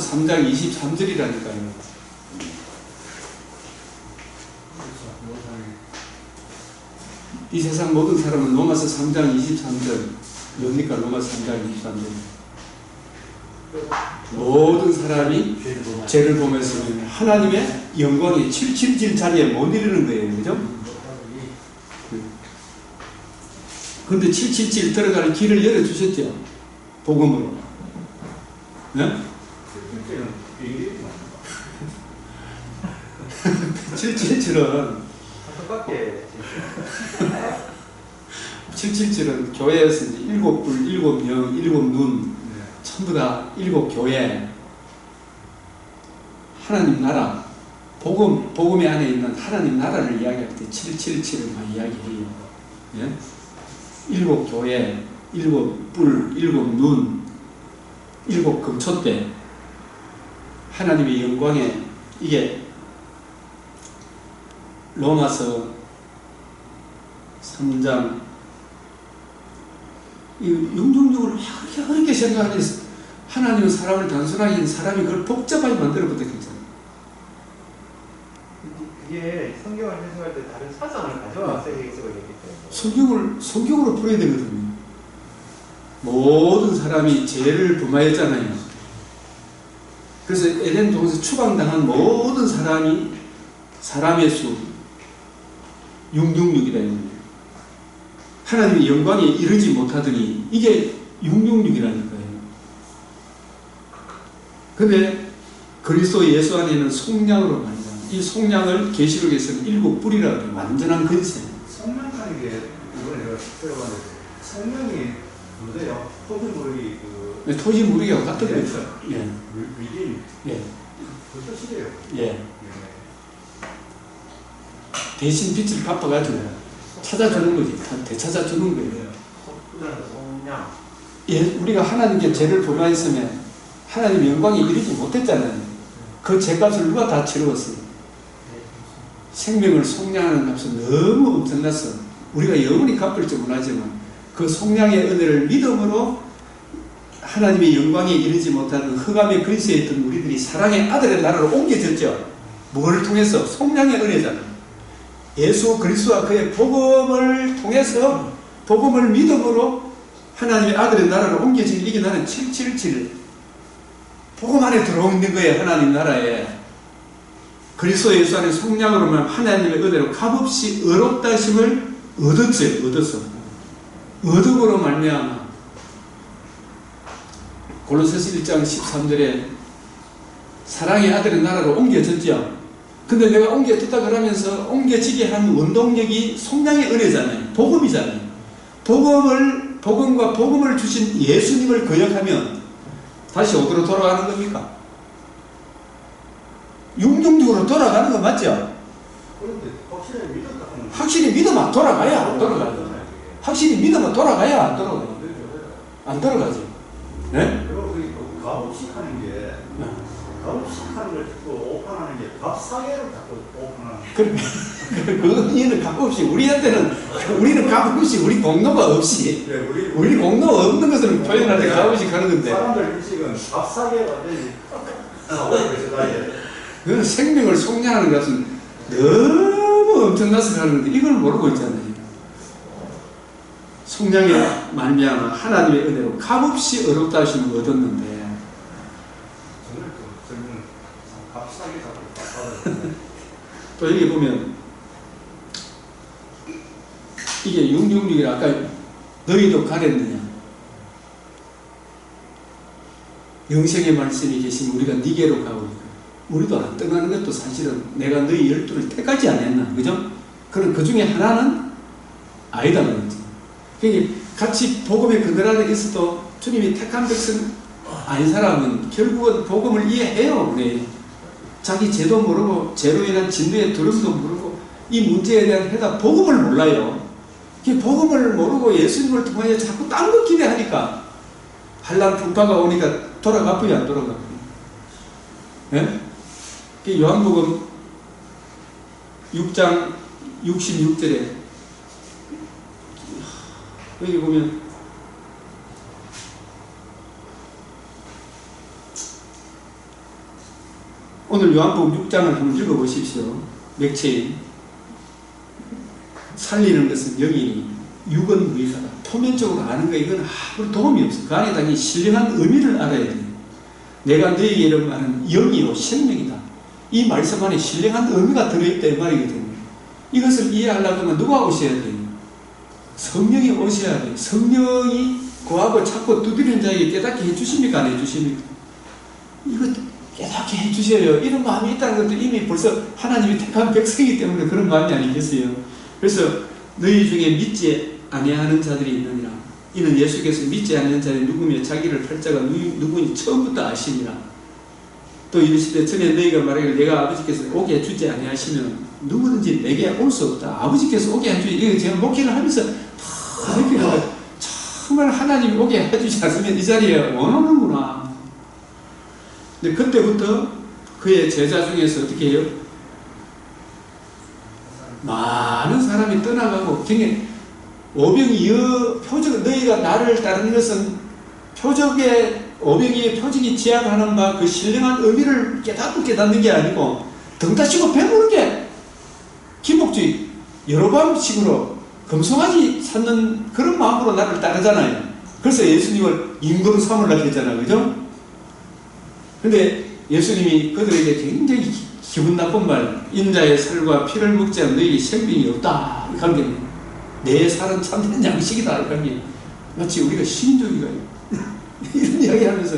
3장 23절이라니까요. 이 세상 모든 사람은 로마서 3장 23절 뭡니까? 로마서 3장 23절 모든 사람이 죄를 범해서 하나님의 영광이 777 자리에 못 이르는 거예요. 그죠? 근데 777 들어가는 길을 열어주셨죠? 복음으로. 네? 777은 777은 교회에서 이제 7불, 7영, 7눈 전부 다 7교회 하나님 나라 복음의 안에 있는 하나님 나라를 이야기할 때 777을 막 이야기해요. 예? 7교회, 7뿔, 7눈, 7금촛대 하나님의 영광에 이게 로마서 3장 이 영종적으로 그렇게 생각하니 하나님은 사람을 단순하게 사람이 그걸 복잡하게 만들어버렸다 했잖아요. 그게 성경을 해석할 때 다른 사상을 가져와서 해석을 했기 때문에 성경으로 풀어야 되거든요. 모든 사람이 죄를 범하였잖아요. 그래서 에덴 동에서 추방당한 모든 사람이 사람의 수 666이다. 하나님의 영광에 이르지 못하더니 이게 666이라니까요. 근데 그리스도 예수 안에는 속량으로 말이야. 이 속량을 계시록에서는 7뿔이라고 해요. 완전한 근세. 성령이라는 게 이번에 내가 들어봤는데 성령이 뭐예요? 토지무르기 네, 토지무르기하고 같은 거죠. 예. 위딘. 예. 그 뜻이래요. 예. 대신 빛을 갚아가지고 찾아주는 거지. 되찾아주는 거예요. 성령. 예, 우리가 하나님께 죄를 범하였으면 하나님 영광에 이르지 못했잖아요. 그 죄값을 누가 다 치루었어요? 생명을 속량하는 값은 너무 엄청났어. 우리가 영원히 갚을 줄 몰라지만 그 속량의 은혜를 믿음으로 하나님의 영광에 이르지 못하는 흑암의 근세에 있던 우리들이 사랑의 아들의 나라로 옮겨졌죠. 뭐를 통해서? 속량의 은혜잖아요. 예수 그리스도와 그의 복음을 통해서 복음을 믿음으로 하나님의 아들의 나라로 옮겨진 이게 나는 777 복음 안에 들어오는 거예요. 하나님 나라에 그리스도 예수 안에 속량으로만 하나님의 은혜로 값없이 의롭다 하심을 얻었어. 얻음으로 말미암아 골로새서 1장 13절에 사랑의 아들의 나라로 옮겨졌죠. 근데 내가 옮겨졌다 그러면서 옮겨지게 한 원동력이 속량의 은혜잖아요. 복음이잖아요. 복음과 복음을 주신 예수님을 거역하면 다시 어디로 돌아가는 겁니까? 육종적으로 돌아가는 거 맞죠? 그런데 확실히 믿으면 돌아가야 안 돌아가요. 확실히 믿으면 돌아가야 안 돌아가요. 안 돌아가죠. 네? 그리고 값없이 하는 게 값없이 하는 걸 자꾸 오판하는 게 값사계를 자꾸 오판하는 그 의미는 값없이 우리는 값없이 우리 공로가 없이 우리 공로가 없는 것을 표현할 때 값없이 하는 건데 사람들 인식은 값사계가 완전히 그 생명을 속량하는 것은 너무 엄청나서 하는데 이걸 모르고 있잖아요. 속량에 말미암아 하나님의 은혜로 값없이 어렵다 하심을 얻었는데 또 여기 보면 이게 666이라 아까 너희도 가렸느냐 영생의 말씀이 계신 우리가 니게로 가고 있고 우리도 안 떠나는 것도 사실은 내가 너희 12를 택하지 않았나 그죠? 그럼 그 중에 하나는 아니다 말이지. 그러니까 같이 복음의 그늘 안에 있어도 주님이 택한 백성 아닌 사람은 결국은 복음을 이해해요. 네. 자기 죄도 모르고 죄로 인한 진노의 두려움도 모르고 이 문제에 대한 해답 복음을 몰라요. 복음을 모르고 예수님을 통하여 자꾸 딴 거 기대하니까 한란 풍파가 오니까 돌아가쁘이 안 돌아가쁘이. 네? 요한복음 6장 66절에 여기 보면 오늘 요한복음 6장을 한번 읽어보십시오. 맥체인. 살리는 것은 영이니 육은 의사다. 표면적으로 아는 거 이건 아무런 도움이 없어. 그 안에 당연히 신령한 의미를 알아야 돼. 내가 너에게 이런 말은 영이요 생명이다. 이 말씀 안에 신령한 의미가 들어있다 이 말이거든요. 이것을 이해하려고 하면 누가 오셔야 돼요? 성령이 오셔야 돼요. 성령이 그하고 자꾸 두드리는 자에게 깨닫게 해주십니까? 안 해주십니까? 이거 깨닫게 해주셔요. 이런 마음이 있다는 것도 이미 벌써 하나님이 택한 백성이기 때문에 그런 마음이 아니겠어요? 그래서 너희 중에 믿지 아니하는 자들이 있느니라. 이는 예수께서 믿지 않는 자들이 누구며 자기를 팔자가 누구니 처음부터 아시니라. 또 이르시되 전에 너희가 말하기를 내가 아버지께서 오게 해주지 아니하시면 누구든지 내게 올 수 없다. 아버지께서 오게 해주지. 이거 제가 목회를 하면서 다 느끼는 정말 하나님이 오게 해주지 않으면 이 자리에 원하는구나. 근데 그때부터 그의 제자 중에서 어떻게 해요? 많은 사람이 떠나가고 굉장히 오병이어 표적, 너희가 나를 따르는 것은 표적의 오병이의 표적이 지향하는 바 그 신령한 의미를 깨닫는 게 아니고 등 다치고 배부른 게 기복주의 여러 방식으로 금송아지 찾는 그런 마음으로 나를 따르잖아요. 그래서 예수님을 임금 삼으려고 했잖아요. 그죠? 근데 예수님이 그들에게 굉장히 기분 나쁜 말, 인자의 살과 피를 먹지 않는 너희에게 생명이 없다. 이 관계는 내 살은 참된 양식이다. 이 관계. 마치 우리가 신인종이가요. 이런 이야기 하면서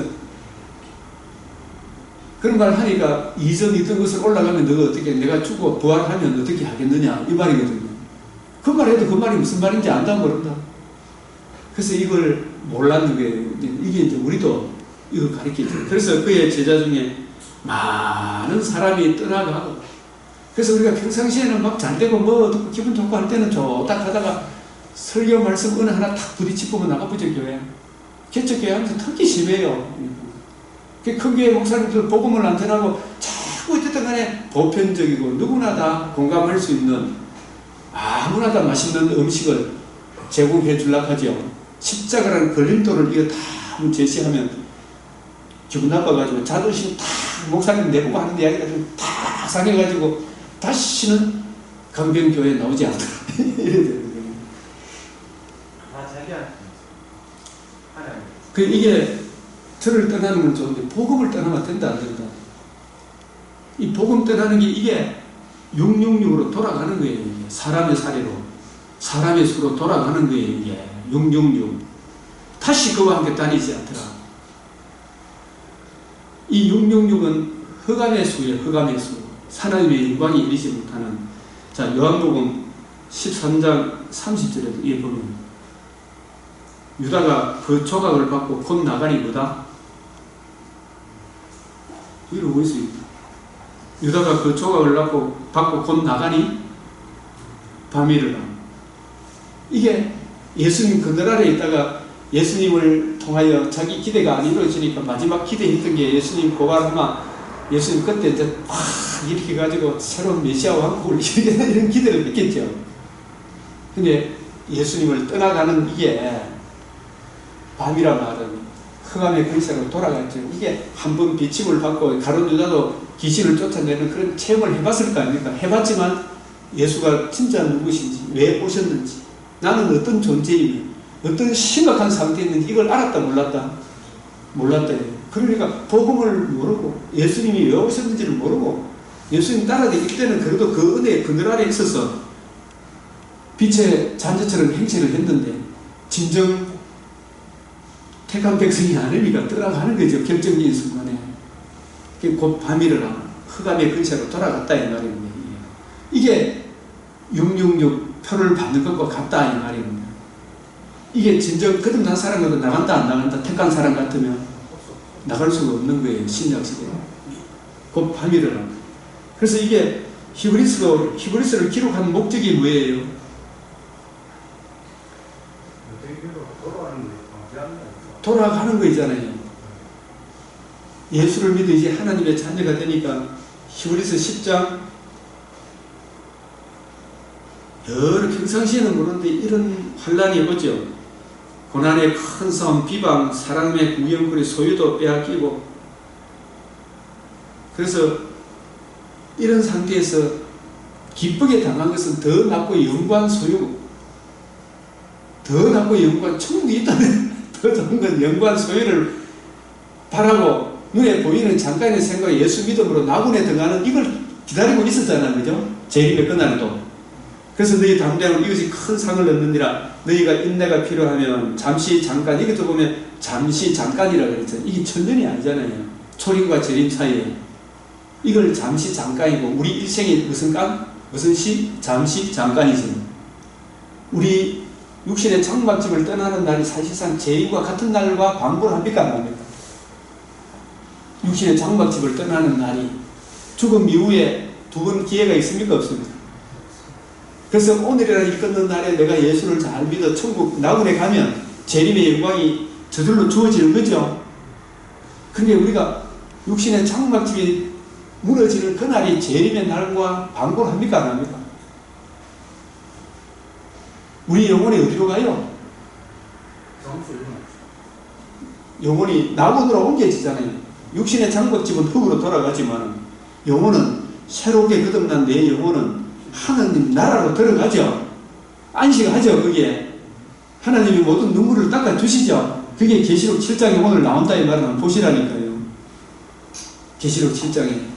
그런 말 하니까 이전 있던 것을 올라가면 너가 어떻게 내가 죽고 부활하면 어떻게 하겠느냐 이 말이거든요. 그 말해도 그 말이 무슨 말인지 안다고 그런다. 그래서 이걸 몰랐는 거예요. 이게 이제 우리도 이걸 가르치죠. 그래서 그의 제자 중에 많은 사람이 떠나가고 그래서 우리가 평상시에는 막 잘 되고 뭐 듣고 기분 좋고 할 때는 좋다 하다가 설교 말씀 어느 하나 탁 부딪히면 나가보죠. 교회 개척교회 하면서 특히 심해요. 큰 교회 목사님들 복음을 안 전하고 자꾸 어쨌든 간에 보편적이고 누구나 다 공감할 수 있는 아무나 다 맛있는 음식을 제공해 주려고 하죠. 십자가라는 걸림돌을 이거 다 제시하면 기분 나빠가지고 자존심 다 목사님 내보고 하는 이야기가 다 상해가지고 다시는 강변교회에 나오지 않더라. 이래야 되는 거예요. 그 이게 저를 떠나는 건 좋은데 복음을 떠나면 된다 안 된다. 이 복음 떠나는 게 이게 666으로 돌아가는 거예요. 이게. 사람의 사례로 사람의 수로 돌아가는 거예요. 이게 666 다시 그와 함께 다니지 않더라. 이 666은 흑암의 수예요. 흑암의 수. 하나님의 영광이 이르지 못하는. 자, 요한복음 13장 30절에도 이에 보면 유다가 그 조각을 받고 곧 나가니 뭐다? 이러고 있습니다. 유다가 그 조각을 받고 곧 나가니 밤이르라. 이게 예수님 그늘 아래 있다가 예수님을 통하여 자기 기대가 안 이루어지니까 마지막 기대했던 게 예수님 고발하면 예수님 그때 이제 막 이렇게 가지고 새로운 메시아 왕국을 이런 기대를 했겠죠. 근데 예수님을 떠나가는 이게 밤이라 말은 흑암의 근세로 돌아갔죠. 이게 한번 비침을 받고 가룟 유다도 귀신을 쫓아내는 그런 체험을 해봤을 거 아닙니까? 해봤지만 예수가 진짜 누구신지, 왜 오셨는지, 나는 어떤 존재이며 어떤 심각한 상태에 있는지 이걸 알았다 몰랐다? 몰랐다. 그러니까 복음을 모르고 예수님이 왜 오셨는지를 모르고 예수님 따라다닐 때는 그래도 그 은혜의 그늘 아래 있어서 빛의 잔재처럼 행세를 했는데 진정 택한 백성이 아닙니까? 떠나가는 거죠. 결정적인 순간에. 곧 밤이라 흑암의 근세로 돌아갔다 이 말입니다. 이게 666 표를 받는 것과 같다 이 말입니다. 이게 진정 거듭난 사람과도 나간다 안 나간다 택한 사람 같으면 나갈 수가 없는 거예요. 신약시대에. 곧 밤이라. 그래서 이게 히브리서를 기록한 목적이 뭐예요? 돌아가는 거잖아요. 예수를 믿어 이제 하나님의 자녀가 되니까 히브리서 10장 여러 평상시에는 모르는데 이런 환란이 오죠. 고난의 큰 싸움, 비방, 사람의 구경거리, 소유도 빼앗기고 그래서 이런 상태에서 기쁘게 당한 것은 더 낫고 영광 소유, 더 낫고 영광, 천국이 있다면 더 좋은 건 영광 소유를 바라고 눈에 보이는 잠깐의 생각에 예수 믿음으로 나군에 들어가는 이걸 기다리고 있었잖아요. 그죠? 재림의 그날도. 그래서 너희 담대함은 이것이 큰 상을 얻느니라. 너희가 인내가 필요하면 잠시 잠깐, 이것도 보면 잠시 잠깐이라 그랬죠. 이게 천년이 아니잖아요. 초림과 재림 사이에. 이걸 잠시 잠깐이고, 우리 일생이 무슨 시? 잠시 잠깐이지. 우리 육신의 장막집을 떠나는 날이 사실상 재림과 같은 날과 방불 합니까? 안 합니까? 육신의 장막집을 떠나는 날이 죽음 이후에 두 번 기회가 있습니까? 없습니까? 그래서 오늘이라 일 끊는 날에 내가 예수를 잘 믿어 천국 나군에 가면 재림의 영광이 저절로 주어지는 거죠. 근데 우리가 육신의 장막집이 무너지는 그날이 재림의 날과 방불합니까? 안 합니까? 우리 영혼이 어디로 가요? 영혼이 낙원으로 옮겨지잖아요. 육신의 장막집은 흙으로 돌아가지만 영혼은 새롭게 거듭난 내 영혼은 하나님 나라로 들어가죠. 안식하죠. 거기에 하나님이 모든 눈물을 닦아주시죠. 그게 계시록 7장에 오늘 나온다 이 말은 보시라니까요. 계시록 7장에.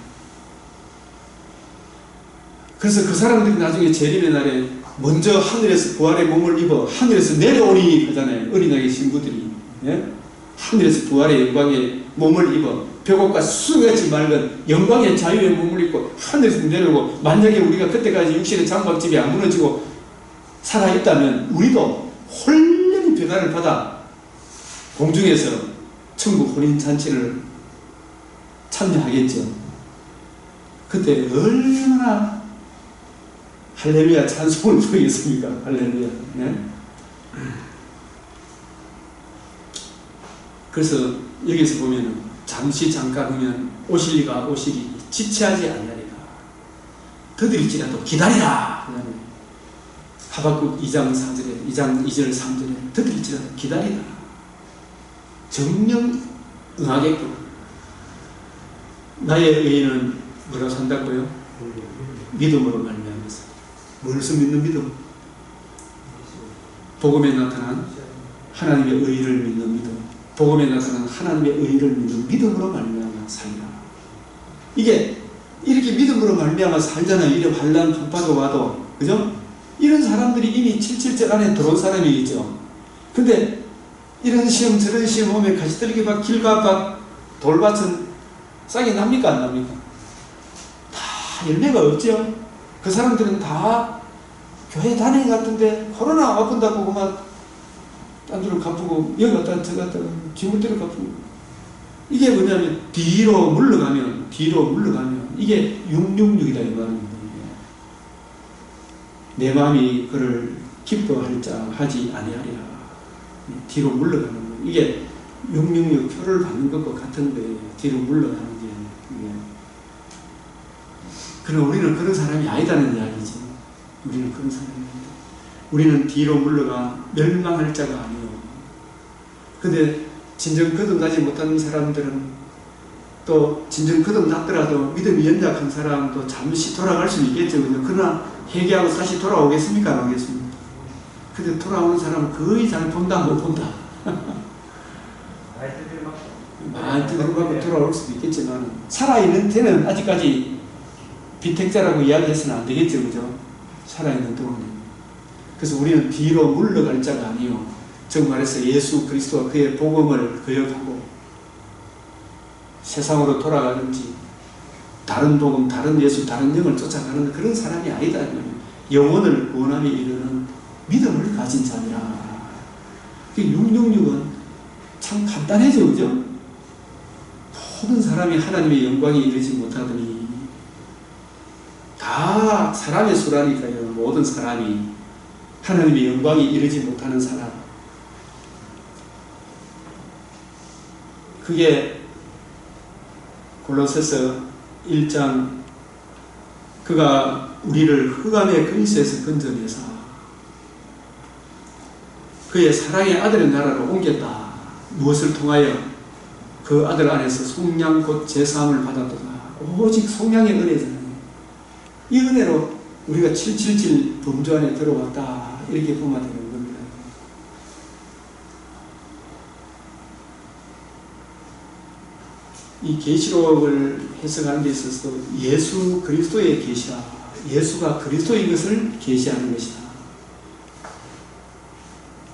그래서 그 사람들이 나중에 재림의 날에 먼저 하늘에서 부활의 몸을 입어 하늘에서 내려오니 하잖아요. 어린아기 신부들이. 예? 하늘에서 부활의 영광의 몸을 입어 벽옥과 수같이 맑은 영광의 자유의 몸을 입고 하늘에서 내려오고, 만약에 우리가 그때까지 육신의 장막집이 안 무너지고 살아있다면 우리도 홀연히 변화를 받아 공중에서 천국 혼인잔치를 참여하겠죠. 그때 얼마나 할렐루야 찬송을 부르겠습니까? 할렐루야. 네? 그래서 여기서 보면은 잠시 잠깐 하면 오실리가 오시리 지체하지 않으리라. 더들일지라도 기다리라. 하박국 2장 4절에 2장 2절 3절에 더들일지라도 기다리라. 정령 응하겠구나. 나의 의인은 뭐라고 산다고요? 믿음으로 말미암아서. 무엇을 믿는 믿음? 복음에 나타난 하나님의 의를 믿는 믿음. 복음에 나타난 하나님의 의를 믿는 믿음으로 말미암아 살리라. 이게 이렇게 믿음으로 말미암아 살잖아요. 이런 환난 풍파도 와도. 그죠? 이런 사람들이 이미 77절 안에 들어온 사람이겠죠. 근데 이런 시험 저런 시험 오면 가시떨기밭 길가밭 돌밭은 싹이 납니까? 안 납니까? 다 열매가 없죠. 그 사람들은 다 교회 다니는 것 같은데 코로나 아픈다고 그만 딴 데로 갚고 여기 갔다 저 갔다 지물대로 갚고. 이게 뭐냐면 뒤로 물러가면 이게 666이다 이 말입니다. 내 마음이 그를 기뻐할 자 하지 아니하리라. 뒤로 물러가는 거. 이게 666 표를 받는 것과 같은 거예요. 뒤로 물러가는 게. 그러나 우리는 그런 사람이 아니다는 이야기지. 우리는 그런 사람이 아니다. 우리는 뒤로 물러가 멸망할 자가 아니요. 근데 진정 거듭나지 못하는 사람들은 또 진정 거듭났더라도 믿음이 연약한 사람도 잠시 돌아갈 수 있겠죠. 그러나 회개하고 다시 돌아오겠습니까? 안 오겠습니까? 근데 돌아오는 사람은 거의 잘 본다 못 본다. 많이 두드려맞고 돌아올 수도 있겠지만 살아있는 데는 아직까지 비택자라고 이야기해서는 안 되겠죠. 그죠? 살아있는 동안에. 그래서 우리는 뒤로 물러갈 자가 아니요. 즉 말해서 예수 그리스도와 그의 복음을 거역하고 세상으로 돌아가는지 다른 복음, 다른 예수, 다른 영을 쫓아가는 그런 사람이 아니다. 영혼을 구원함에 이르는 믿음을 가진 자니라. 666은 참 간단해져. 그죠? 모든 사람이 하나님의 영광에 이르지 못하더니 다 사람의 수라니까요. 모든 사람이 하나님의 영광에 이르지 못하는 사람. 그게 골로새서 1장 그가 우리를 흑암의 근세에서 건져내사 그의 사랑의 아들의 나라로 옮겼다. 무엇을 통하여? 그 아들 안에서 속량 곧 제사함을 받았도다. 오직 속량의 은혜잖아요. 이 은혜로 우리가 777 범주 안에 들어왔다 이렇게 보면 되는 겁니다. 이 계시록을 해석하는 데 있어서 예수 그리스도의 계시다, 예수가 그리스도인 것을 계시하는 것이다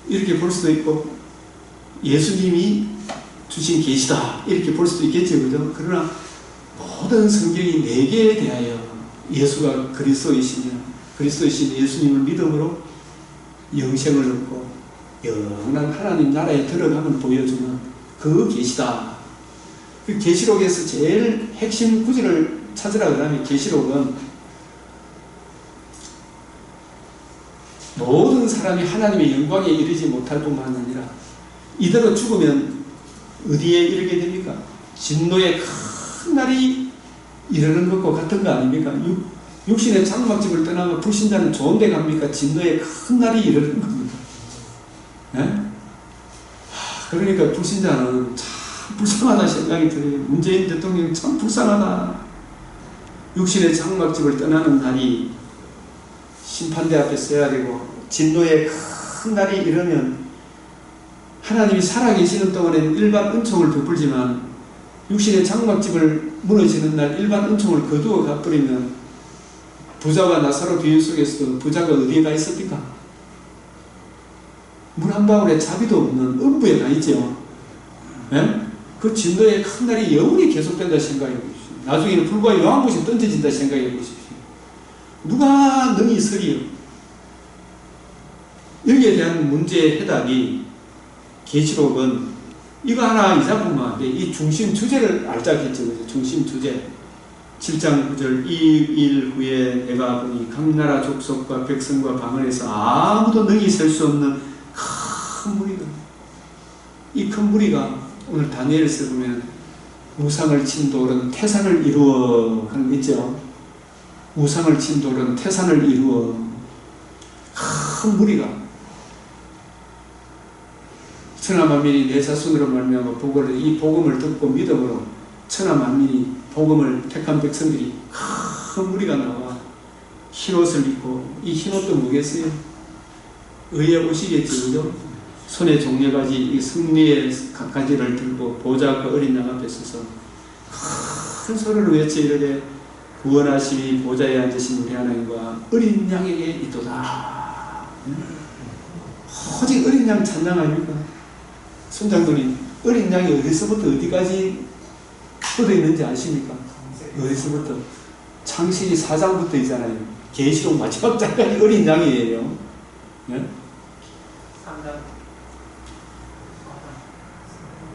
이렇게 볼 수도 있고, 예수님이 주신 계시다 이렇게 볼 수도 있겠죠, 그죠? 그러나 모든 성경이 내게에 대하여 예수가 그리스도이시며 그리스도이신 예수님을 믿음으로 영생을 얻고 영원한 하나님 나라에 들어감을 보여주는 그 계시다. 그 계시록에서 제일 핵심 구절을 찾으라 그러면, 계시록은 모든 사람이 하나님의 영광에 이르지 못할 뿐만 아니라 이대로 죽으면 어디에 이르게 됩니까? 진노의 큰 날이 이르는 것과 같은 거 아닙니까? 육신의 장막집을 떠나면 불신자는 좋은 데 갑니까? 진노의 큰 날이 이르는 겁니다. 네? 그러니까 불신자는 참 불쌍하다 생각이 들어요. 문재인 대통령 참 불쌍하다. 육신의 장막집을 떠나는 날이 심판대 앞에 서야 되고, 진노의 큰 날이 이르면 하나님이 살아계시는 동안에는 일반 은총을 베풀지만 육신의 장막집을 무너지는 날 일반 은총을 거두어 가버리면, 부자와 나사로 비유 속에서도 부자가 어디에 가 있습니까? 물 한 방울에 자비도 없는 음부에 가 있죠. 네? 그 진노의 큰 날이 영원히 계속된다 생각해 보십시오. 나중에는 불과 요한못이 던져진다 생각해 보십시오. 누가 능히 서리요? 여기에 대한 문제의 해답이, 계시록은 이거 하나 이상뿐만 아니라 이 중심 주제를 알자고 했죠. 중심 주제. 7장 9절, 이 일 후에 내가 보니 각 나라 족속과 백성과 방언에서 아무도 능히 셀 수 없는 큰 무리가, 이 큰 무리가 오늘 다니엘에서 보면 우상을 친 돌은 태산을 이루어 하는 거 있죠. 우상을 친 돌은 태산을 이루어. 큰 무리가 천하만민이 내 자손으로 말미암아 복을, 이 복음을 듣고 믿음으로 천하만민이 복음을 택한 백성들이 큰 무리가 나와 흰옷을 입고, 이 흰옷도 뭐겠어요? 의의 옷이겠죠, 그죠? 손에 종려가지, 이 승리의 가지를 들고 보좌과 어린 양 앞에 서서 큰 소리를 외쳐 이르되 구원하심이 보좌에 앉으신 우리 하나님과 어린 양에게 있도다. 오직 어린 양 찬양 아닙니까? 손장군이 어린 양이 어디서부터 어디까지 뻗어 있는지 아십니까? 어디서부터? 창세기 4장부터 있잖아요. 계시록 마지막 장까지 어린 양이에요. 네?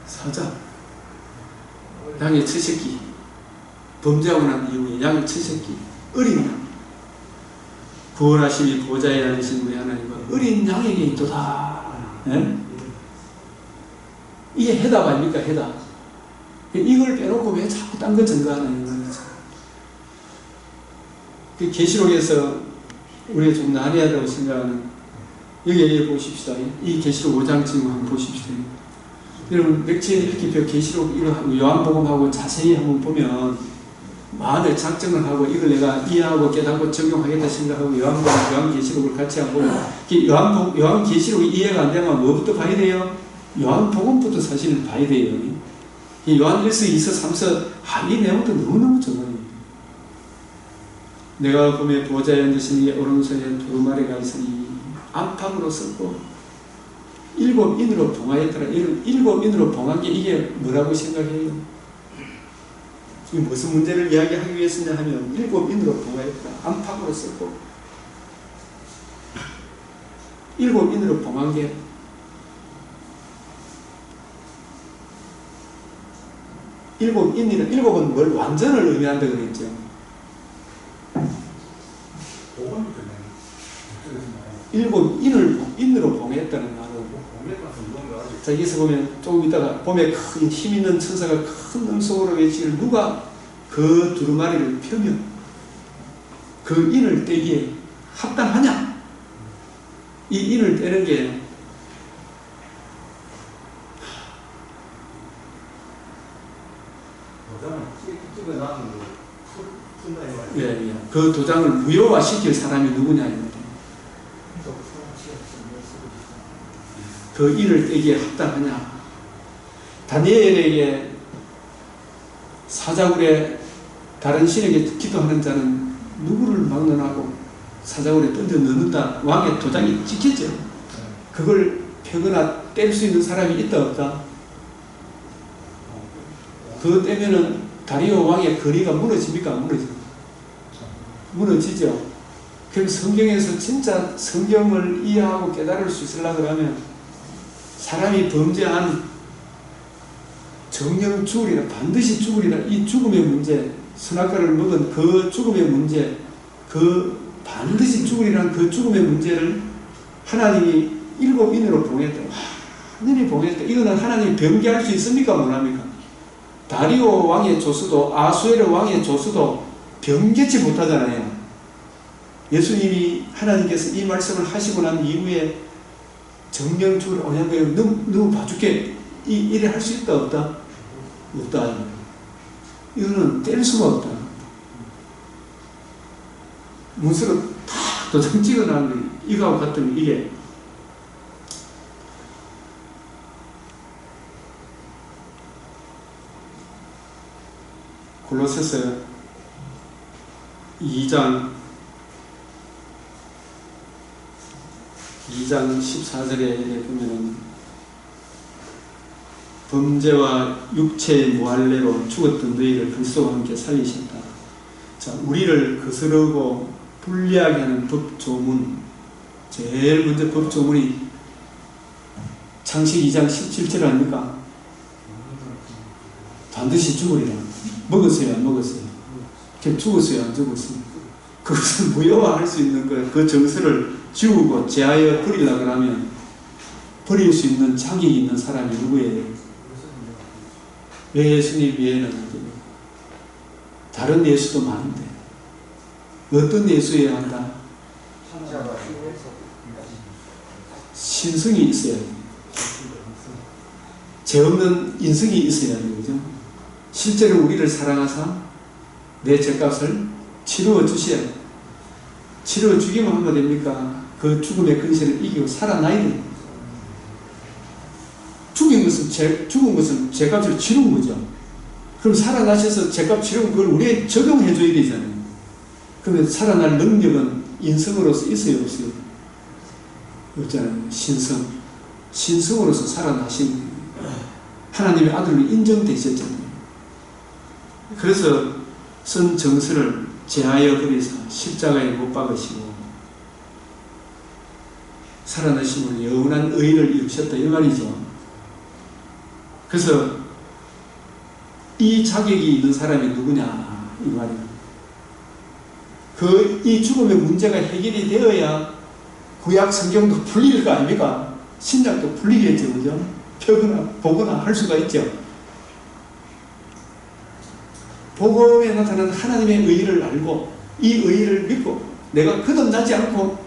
4장. 양의 첫 새끼. 범죄하고 난 이후에 양의 첫 새끼. 어린 양. 구원하심이 보좌에 앉으신 우리 하나님과 어린 양에게 있도다. 네? 이게 해답 아닙니까? 해답. 이걸 빼놓고 왜 자꾸 딴 거 증거하느냐. 그 계시록에서 우리가 좀 난해하다고 생각하는, 여기 보십시다. 이 계시록 5장 지금 한번 보십시다. 여러분 맥주에 이렇게 계시록 이거 요한복음하고 자세히 한번 보면 마음의 작정을 하고 이걸 내가 이해하고 깨닫고 적용하겠다 생각하고 요한계시록을 같이 한번 보면, 요한계시록이 이해가 안 되면 뭐부터 봐야 돼요? 요한복음부터 사실 봐야 돼요. 이 요한 1서, 2서, 3서, 이 내용도 너무너무 좋아요. 내가 보면 보좌에 앉으신 이 오른손에 두루마리가 있으니 안팎으로 썼고 7인으로 봉하였더라. 7인으로 봉한 게 이게 뭐라고 생각해요? 이 무슨 문제를 이야기하기 위해서냐 하면 7인으로 봉하였더라. 안팎으로 썼고 7인으로 봉한 게 일곱은 뭘 완전을 의미한다 그랬죠. 일곱 인으로 봉했다는 말은, 자, 여기서 보면 조금 이따가 봄에 큰 힘 있는 천사가 큰 음성으로 외치기를 누가 그 두루마리를 펴면 그 인을 떼기에 합당하냐? 이 인을 떼는 게 쓴다 이 말이에요. 예, 예. 그 도장을 무효화시킬 사람이 누구냐 이 말이에요. 그 일을 떼기에 합당하냐. 다니엘에게 사자굴에 다른 신에게 기도하는 자는 누구를 막론하고 사자굴에 던져 넣는다. 왕의 도장이 찍혔죠. 그걸 펴거나 뗄 수 있는 사람이 있다 없다. 그거 떼면은 다리오 왕의 거리가 무너집니까? 안 무너집니까? 무너지죠. 그럼 성경에서 진짜 성경을 이해하고 깨달을 수 있으려고 하면 사람이 범죄한 정령 죽으리라, 반드시 죽으리라, 이 죽음의 문제, 선악과를 먹은 그 죽음의 문제, 그 반드시 죽으리라는 그 죽음의 문제를 하나님이 7인으로 봉했다. 하늘이 봉했다. 이거는 하나님이 변개할 수 있습니까? 못합니까? 다리오 왕의 조수도, 아수에르 왕의 조수도 변개치 못하잖아요. 예수님이 하나님께서 이 말씀을 하시고 난 이후에 정령 죽으리라, 너무 봐줄게. 이 일을 할 수 있다 없다? 없다. 이거는 뗄 수가 없다. 문서로 다 도장 찍어놨는데 이거하고 같으면 이게 골로새서 2장 14절에 보면은 범죄와 육체의 무할례로 죽었던 너희를 그리스도와 함께 살리셨다. 자, 우리를 거스르고 불리하게 하는 법조문, 제일 먼저 법조문이 창세기 2장 17절 아닙니까? 반드시 죽으리라. 먹었어요, 안 먹었어요? 그냥 죽었어요, 안 죽었어요? 그것을 무효화할 수 있는 거예요. 그 정서를 지우고 제하여 버리려고 하면 버릴 수 있는 자격이 있는 사람이 누구예요? 왜 예수님 외에는 다른 예수도 많은데 어떤 예수여야 한다? 신성이 있어야 돼요. 죄 없는 인성이 있어야 돼요. 그죠? 실제로 우리를 사랑하사 내 죄값을 치루어 주셔야 돼요. 치루어 주기만 하면 됩니까? 그 죽음의 근세를 이기고 살아나야 돼요. 죽은 것은 죄값을 치른 거죠. 그럼 살아나셔서 죄값 치르고 그걸 우리에 적용해 줘야 되잖아요. 그러면 살아날 능력은 인성으로서 있어요, 없어요? 없잖아요. 신성으로서 살아나신 하나님의 아들로 인정되셨잖아요. 그래서 선 정서를 제하여 버리사 십자가에 못 박으시고 살아나심으로 영원한 의를 이루셨다 이 말이죠. 그래서 이 자격이 있는 사람이 누구냐 이 말이에요. 이 죽음의 문제가 해결이 되어야 구약 성경도 풀릴 거 아닙니까? 신약도 풀리겠죠, 그죠? 펴거나 보거나 할 수가 있죠. 복음에 나타나는 하나님의 의를 알고 이 의를 믿고 내가 거듭나지 않고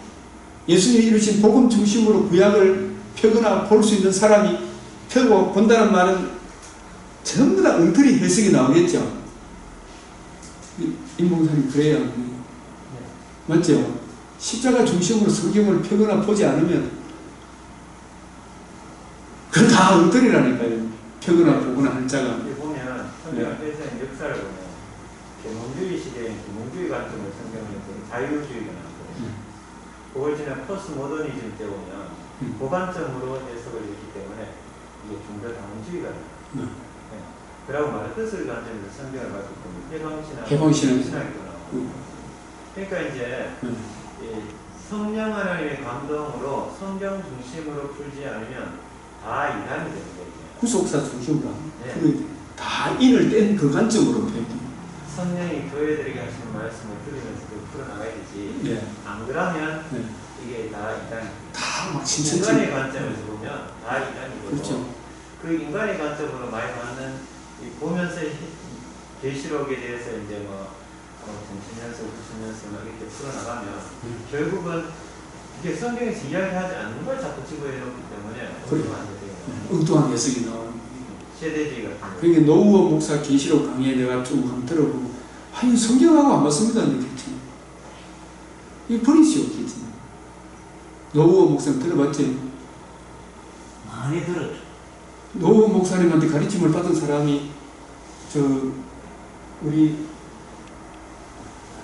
예수님이 이루신 복음 중심으로 구약을 펴거나 볼 수 있는 사람이 펴고 본다는 말은 전부 다 엉터리 해석이 나오겠죠. 임봉사님 그래요. 맞죠? 십자가 중심으로 성경을 펴거나 보지 않으면 그건 다 엉터리라니까요. 펴거나 보거나 할 자가. 보면 성경 회사의 역사를 보면 계몽주의 시대에 계몽주의 관점을 성경을 자유주의가 나왔거든요. 그걸 지난 포스트 모더니즘 때 보면 그 관점으로 해석을 했기 때문에 이게 종교다원주의가 나와요. 그러고 마르크스의 관점에서 성경을 봤기 때문에 해방신학이 나오고 그러니까 이제 성령 하나님의 감동으로 성경 중심으로 풀지 않으면 다 이단이 되는 거죠. 구속사 중심으로 다 인을 뗀 그 관점으로 펴요. 성령이 교회들에게 하시는 말씀을 들으면서 풀어나가야 되지. 안 그러면 이게 다 이단. 다 막 인간의 관점에서 보면 다 이단이고. 그렇죠. 그 인간의 관점으로 많이 받는 보면서 계시록에 대해서 이제 정신연수, 구신연수 이렇게 풀어나가면 결국은 이게 성경에서 이야기하지 않는 걸 자꾸 집어해놓기 때문에 엉뚱한 해석이 엉뚱한 해석이 나와요. 세대주의 같은 거. 그러니까 노우원 목사 계시록 강의에 내가 쭉 한번 들어보고 아니 성경하고 안 맞습니다. 그랬지. 이거 버리시오. 그랬지. 노후호 목사님 들어봤지? 많이 들었죠. 노후호 목사님한테 가르침을 받은 사람이 우리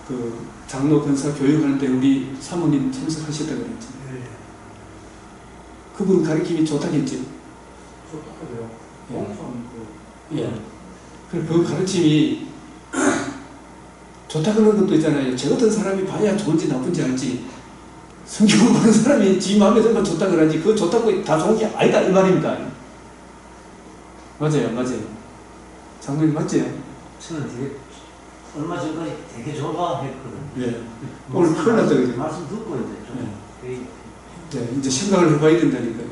그 장로 권사 교육할 때 우리 사모님 참석하셨다 그랬지. 네. 그분 가르침이 좋다겠지. 좋다고요. 예. 엄청 예. 그 가르침이 좋다 그러는 것도 있잖아요. 저 같은 사람이 봐야 좋은지 나쁜지 알지. 성경을 보는 사람이 지 마음에 들면 좋다 그러지. 그거 좋다고 다 좋은 게 아니다 이 말입니다. 맞아요, 맞아요. 장로님 맞지요? 저는 되게 얼마 전까지 되게 좋아했거든. 예. 오늘 큰일 났다 그죠? 말씀 듣고 이제 좀 되게 네, 이제 생각을 해봐야 된다니까요.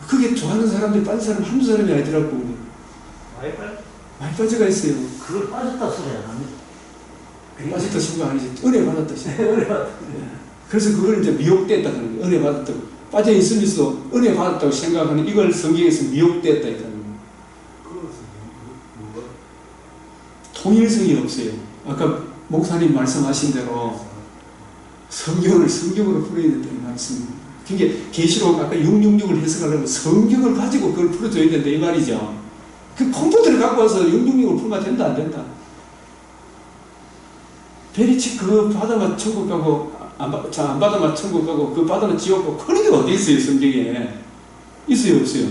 그게 좋아하는 사람들이 빠진 사람 한두 사람이 아니더라고. 많이 빠져가 있어요. 그걸 빠졌다 소리 안 합니다. 빠졌다 생각 아니지. 은혜 받았다 생각. 은혜 받았다. 그래서 그걸 이제 미혹됐다 그러는 거예요. 은혜 받았다고. 빠져 있으면서 은혜 받았다고 생각하는 이걸 성경에서 미혹됐다 이거는. 통일성이 없어요. 아까 목사님 말씀하신 대로 성경을 성경으로 풀어야 된다는 말씀입니다. 그게 계시록 아까 666을 해석하려면 성경을 가지고 그걸 풀어줘야 된다 이 말이죠. 그 컴퓨터를 갖고 와서 666을 풀면 된다 안 된다. 베리치 그거 받아만 천국 가고 안 받아만 천국 가고 그거 받아만 지옥 가고 그런 게 어디 있어요 성경에. 있어요 없어요?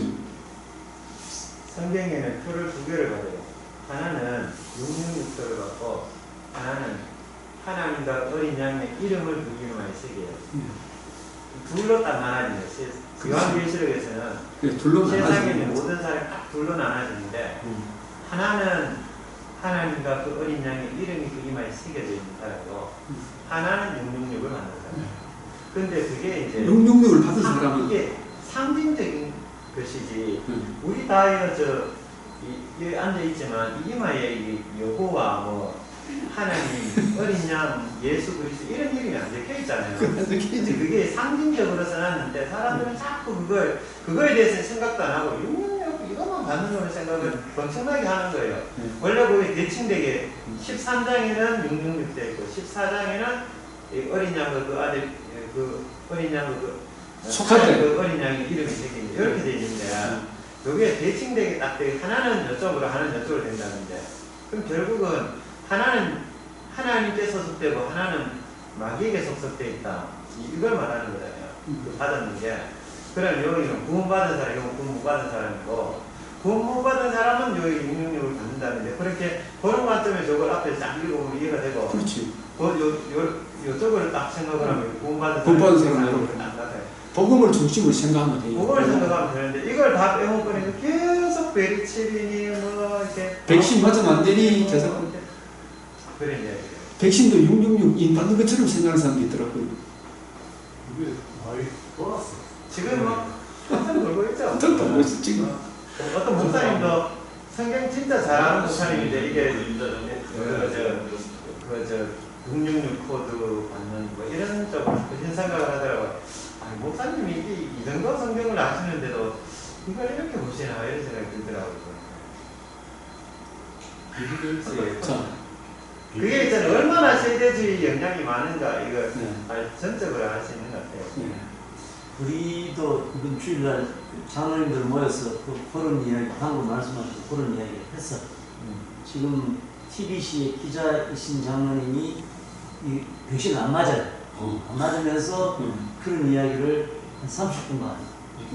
성경에는 표를 두 개를 받아요. 하나는 666표를 받고 하나는 하나님과 어린 양의 이름을 두기로만 새겨요. 둘로 딱 나눠지는 요한계시록에서는 그래, 둘로 세상에 있는 나눠지는 모든 사람이 딱 둘로 나눠지는데 하나는 하나님과 그 어린 양의 이름이 그 이마에 새겨져 있는 사람이고 하나는 666을 받는 사람. 근데 그게 이제 666을 받은 사람은 이게 상징적인 것이지 우리 다 여기 앉아있지만 이마에 이 여호와 뭐 하나님 어린 양 예수 그리스도 이런 이름이 안 적혀있잖아요. 근데 그게 상징적으로 써놨는데 사람들은 자꾸 그거에 대해서 생각도 안 하고 666 이것만 받는 거는 생각을 엄청나게 하는 거예요. 원래 그게 대칭되게 13장에는 666 되어 있고 14장에는 어린 양과 그 아들 그 어린 양과 그 어린 양의 이름이 새긴 이렇게 되어 있는데 여기에 대칭되게 딱 되게 하나는 이쪽으로 하나는 이쪽으로 된다는데 그럼 결국은 하나는 하나님께 소속되고 하나는 마귀에게 소속되어 있다 이걸 말하는 거잖아요. 그 받았는 게 그럼 여기는 구원받은 사람 이건 구원 못 받은 사람이고 구원 못 받은 사람은 여기 666을 받는다는데 그렇게 그런 관점에 저걸 앞에 쫙 읽어보면 이해가 되고 그렇지. 요쪽을 딱 생각을 하면 구원받은 사람으로 딱 나타요. 복음을 중심으로 생각하면 돼요. 복음을 생각하면 되는데 이걸 다 빼먹으니까 계속 베리치리니 뭐 이렇게 백신 맞으면 안 되니 계속 그런 이야기예요. 백신도 666인 받는 것처럼 생각하는 사람도 있더라고요. 그게 많이 돌았어. 지금 막 한참 놀고 있죠. 지금 어떤 목사님도 성경 진짜 잘하는 목사님인데 이게 666 코드 받는 뭐 이런 좀 그런 생각을 하더라고요. 아니, 목사님이 이 정도 성경을 아시는데도 이걸 이렇게 보시나 이런 생각이 들더라고요. 자, 그게 이제 얼마나 세대주의 영향이 많은가 이걸 네. 전적으로 알 수 있는 것 같아요. 네. 우리도 이번 주일날 장로님들 모여서 그 그런 이야기, 방금 말씀하신 그런 이야기를 했어. 지금 TBC의 기자이신 장로님이 이 백신 안 맞아요. 안 맞으면서 그런 이야기를 한 30분간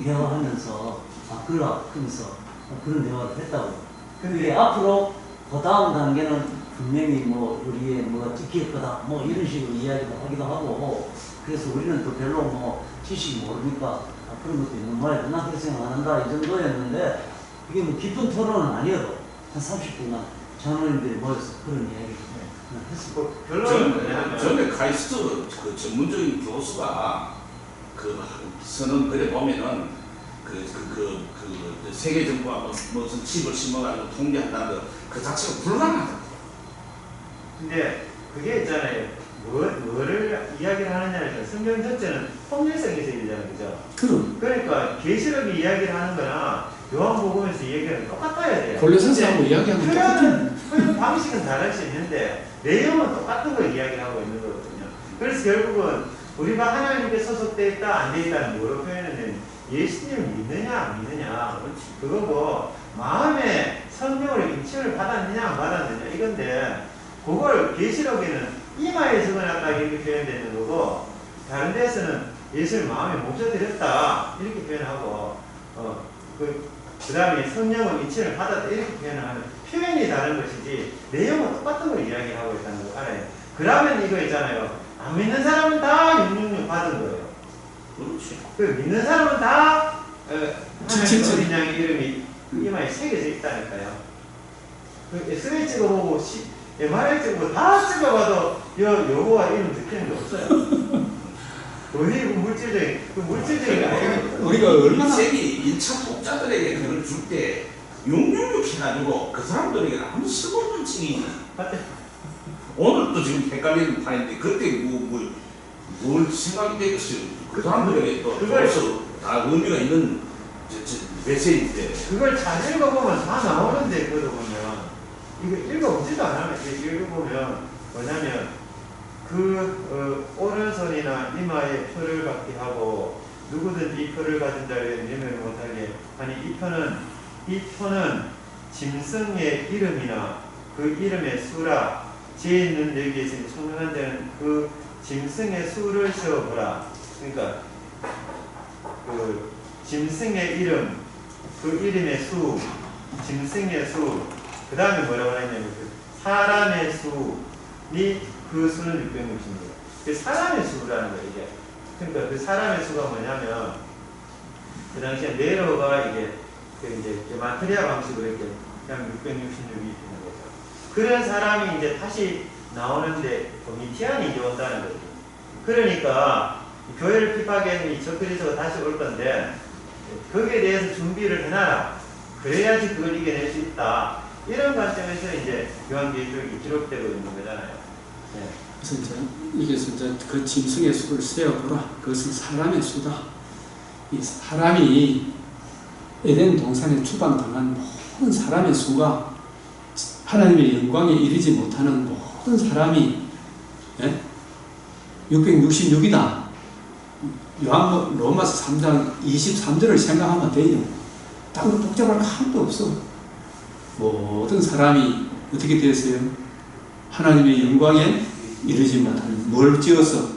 대화하면서 그러면서 그런 대화를 했다고. 근데 앞으로 그 다음 단계는 분명히 뭐 우리의 뭐가 찍힐 거다 뭐 이런 식으로 이야기도 하기도 하고 그래서 우리는 또 별로 뭐 지식이 모르니까 그런 것도 있는 말이야. 난 그렇게 생각 안 한다 이 정도였는데 이게 뭐 깊은 토론은 아니어도 한 30분간 장로님들이 모여서 그런 이야기를 했습니다. 전에 카이스트 그 전문적인 교수가 그 쓰는 글에 보면은 그 세계 정부가 무슨 칩을 심어가지고 통제한다는 그 자체가 불가능하다. 근데 그게 있잖아요. 뭐를 이야기를 하느냐니까 성경 전체는 통일성이 있어야 되잖아요. 그죠? 그럼 그러니까 계시록이 이야기를 하는 거나 요한복음에서 이야기하는 거 똑같아야 돼요. 골로새서하고 이야기하면 똑같은 표현 방식은 다를 수 있는데 내용은 똑같은 걸 이야기하고 있는 거거든요. 그래서 결국은 우리가 하나님께 소속되어 있다 안 되어 있다는 뭐로 표현했냐면 예수님을 믿느냐 안 믿느냐 그거고 마음에 성령으로 인침을 받았느냐 안 받았느냐 이건데 그걸 계시록에는 이마에 적어놨다 이렇게 표현되는 거고 다른 데서는 예수를 마음에 멈춰드렸다 이렇게 표현하고 그 다음에 성령은 인침을 받았다 이렇게 표현하는 표현이 다른 것이지 내용은 똑같은 걸 이야기하고 있다는 걸 알아요. 그러면 이거 있잖아요. 안 믿는 사람은 다 666 받은 거예요. 그렇지. 그 믿는 사람은 다 하나님 어린 양의 이름이 이마에 새겨져 있다니까요. 그 SL 찍어보고 MRI 찍어보고 다 찍어봐도 여호와 이름 듣기는 게 없어요. 어디 물질적인 우리가 얼마나 인생이 1차 독자들에게 그걸 줄 때 666 해가지고 그 사람들에게 아무 쓸모없는 칭이지. 오늘도 지금 헷갈리는 판인데 그때 뭘 생각이 되겠어요. 그 사람들에게 또 그래서 다 의미가 있는 메시지인데 그걸 잘 읽어보면 다 나오는데 그거 보면 이거 읽어보지도 않으면 읽어보면 뭐냐면 오른손이나 이마에 표를 받게 하고 누구든지 이 표를 가진 자를 예매를 못하게 아니 이 표는 짐승의 이름이나 그 이름의 수라 제 있는 여기에 있으니 청명한 자는 그 짐승의 수를 세워보라. 그러니까 그 짐승의 이름 그 이름의 수 짐승의 수 그 다음에 뭐라고 하냐면 그 사람의 수니 그 수는 660입니다. 그 사람의 수라는 거예요, 이게. 그러니까 그 사람의 수가 뭐냐면, 그 당시에 네로가 이게, 이제 마트리아 방식으로 이렇게 그냥 666이 되는 거죠. 그런 사람이 이제 다시 나오는데, 도미티안이 이제 온다는 거죠. 그러니까, 교회를 핍박한 이 적그리스도가 다시 올 건데, 거기에 대해서 준비를 해놔라. 그래야지 그걸 이겨낼 수 있다. 이런 관점에서 이제 요한계시록이 기록되고 있는 거잖아요. 네. 그래서 이게 진짜 그 짐승의 수를 세어보라. 그것은 사람의 수다. 이 사람이 에덴 동산에 추방당한 모든 사람의 수가 하나님의 영광에 이르지 못하는 모든 사람이 666이다. 로마서 3장 23절을 생각하면 돼요. 따로 복잡할 거 하나도 없어. 모든 사람이 어떻게 되었어요? 하나님의 영광에 이르지 못하는 뭘 지어서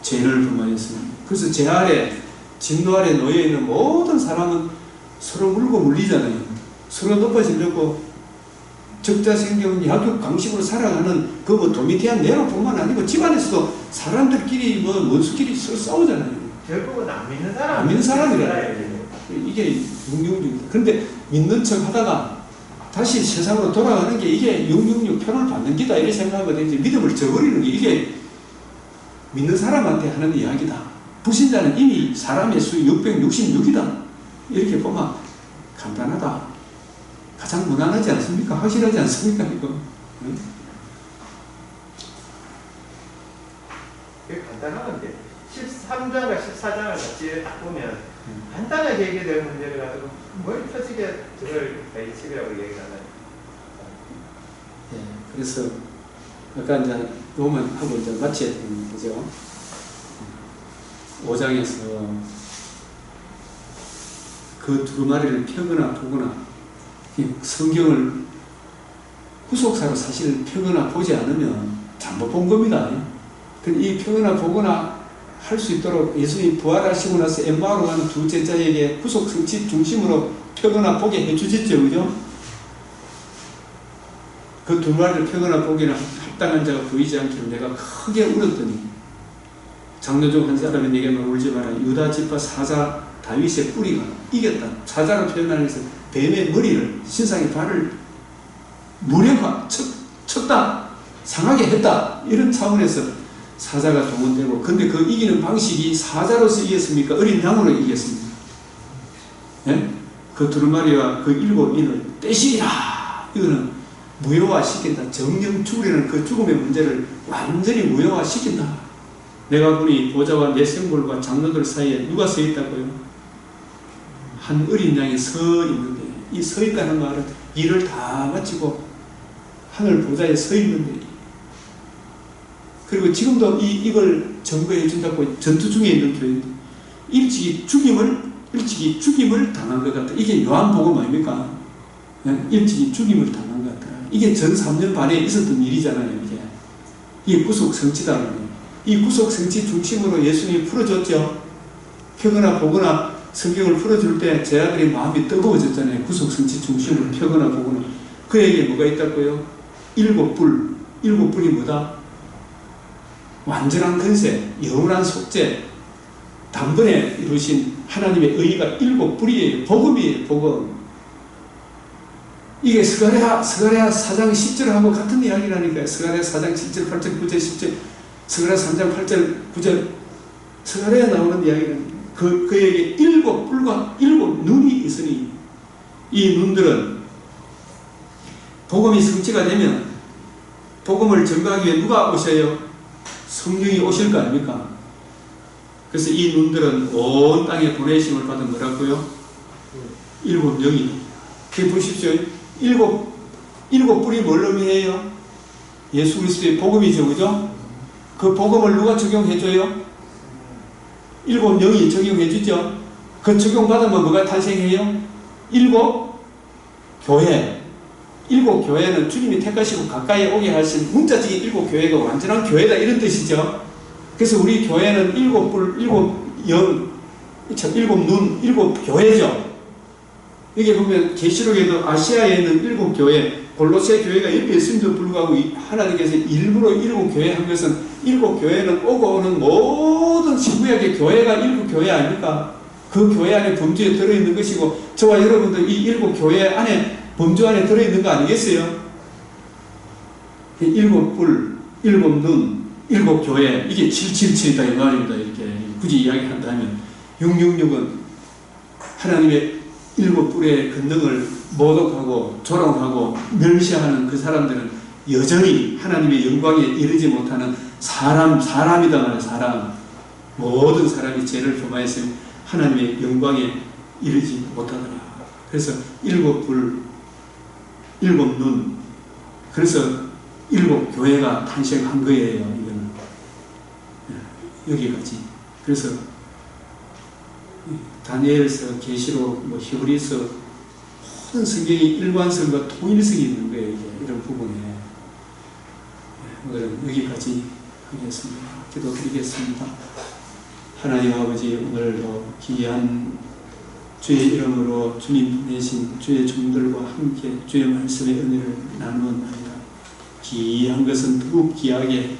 죄를 범하였습니다. 그래서 제 아래 진노 아래 놓여 있는 모든 사람은 서로 물고 물리잖아요. 서로 높아지려고 적자생존 약육 강식으로 살아가는 그 도미티안 네로뿐만 아니고 집안에서도 사람들끼리 원수끼리 서로 싸우잖아요. 결국은 안 믿는 사람이라요. 이게 666. 그런데 믿는 척 하다가 다시 세상으로 돌아가는 게 이게 666 표를 받는 기다 이렇게 생각하거든요. 이제 믿음을 저버리는 게 이게 믿는 사람한테 하는 이야기다. 불신자는 이미 사람의 수 666이다. 이렇게 보면 간단하다. 가장 무난하지 않습니까? 확실하지 않습니까? 이거. 응? 그게 간단한 건데 13장과 14장을 같이 딱 보면 간단하게 얘기될 문제를 가지고 뭘 터지게 저걸 베이직이라고 얘기를 하나요? 예, 그래서 아까 이제 로만하고 이제 마쳐야 되는 거죠. 5장에서 그 두루마리를 펴거나 보거나 성경을 후속사로 사실 펴거나 보지 않으면 잘못 본 겁니다. 이 펴거나 보거나 할 수 있도록 예수님이 부활하시고 나서 엠마오로 가는 두 제자에게 후속 성취 중심으로 펴거나 보게 해주셨죠. 그죠? 그 두루마리를 펴거나 보기는 합당한 자가 보이지 않기를 내가 크게 울었더니 장로 중 한 사람이 내게만 울지 마라. 유다 지파 사자 다윗의 뿌리가 이겼다. 사자로 표현하는 것은 뱀의 머리를 신상의 발을 무력화 쳤다. 상하게 했다. 이런 차원에서 사자가 동원되고 근데 그 이기는 방식이 사자로서 이겼습니까? 어린 양으로 이겼습니까? 예? 그 두루마리와 그 7인을 떼시라. 이거는 무효화시킨다. 정령 죽으려는 그 죽음의 문제를 완전히 무효화시킨다. 내가 보니 보좌와 내 생골과 장로들 사이에 누가 서 있다고요? 한 어린 양이 서 있는데 이 서 있다는 말은 일을 다 마치고 하늘 보좌에 서 있는데, 그리고 지금도 이걸 증거해 준다고 전투 중에 있는 교회인데 일찍이 죽임을 당한 것 같다. 이게 요한복음 아닙니까? 일찍이 죽임을 당한 것 같다. 이게 전 3년 반에 있었던 일이잖아요. 이게 구속 성취다. 이 구속 성취 중심으로 예수님이 풀어줬죠. 펴거나 보거나 성경을 풀어줄 때 제 아들이 마음이 뜨거워졌잖아요. 구속 성취 중심으로 펴거나 보거나. 그에게 뭐가 있다고요? 일곱 불이 뭐다? 완전한 권세, 영원한 속죄, 단번에 이루신 하나님의 의의가 일곱 불이에요. 복음이에요. 복음. 이게 스가랴 4장 10절하고 같은 이야기라니까요. 스가랴 4장 7절, 8절, 9절, 10절, 스가랴 3장 8절, 9절, 스가랴에 나오는 이야기는 그에게 일곱 뿔과 일곱 눈이 있으니 이 눈들은 복음이 성취가 되면 복음을 전가하기 위해 누가 오셔요? 성령이 오실 거 아닙니까? 그래서 이 눈들은 온 땅에 보내심을 받은 거라고요? 일곱 영이. 그 보십시오. 일곱 뿔이 뭘 의미해요? 예수 그리스도의 복음이죠, 그죠? 그 복음을 누가 적용해줘요? 일곱 영이 적용해주죠. 그 적용받으면 뭐가 탄생해요? 일곱 교회. 일곱 교회는 주님이 택하시고 가까이 오게 하신 문자적인 일곱 교회가 완전한 교회다 이런 뜻이죠. 그래서 우리 교회는 일곱 뿔, 일곱 영, 일곱 눈, 일곱 교회죠. 여기 보면 계시록에도 아시아에는 일곱 교회, 골로새 교회가 옆에 있음에도 불구하고 하나님께서 일부러 일곱 교회 한 것은 일곱 교회는 오고 오는 모든 신구약의 교회가 일곱 교회 아닙니까? 그 교회 안에 범주에 들어있는 것이고 저와 여러분도 이 일곱 교회 안에 범주 안에 들어있는 거 아니겠어요? 일곱 뿔, 일곱 눈, 일곱 교회, 이게 777이다 이 말입니다. 이렇게 굳이 이야기한다면 666은 하나님의 일곱 뿔의 권능을 모독하고 조롱하고 멸시하는 그 사람들은 여전히 하나님의 영광에 이르지 못하는 사람이다 말이에요. 사람. 모든 사람이 죄를 범하였으면 하나님의 영광에 이르지 못하더라. 그래서 일곱 뿔, 일곱 눈, 그래서 일곱 교회가 탄생한 거예요. 이거는 여기까지. 그래서 다니엘서, 계시록, 히브리서 모든 성경이 일관성과 통일성이 있는 거예요. 이게 이런 부분에. 오늘은 여기까지 하겠습니다. 기도드리겠습니다. 하나님 아버지, 오늘도 귀한 주의 이름으로 주님 내신 주의 종들과 함께 주의 말씀의 은혜를 나누었나이다. 귀한 것은 더욱 귀하게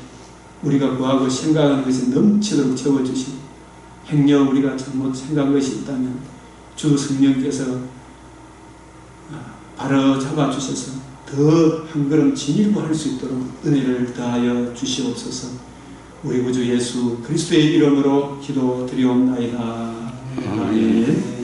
우리가 구하고 생각하는 것이 넘치도록 채워주시고 행여 우리가 잘못 생각한 것이 있다면 주 성령께서 바로 잡아주셔서 더 한 걸음 진일보할 수 있도록 은혜를 더하여 주시옵소서. 우리 구주 예수 그리스도의 이름으로 기도드리옵나이다. 아멘.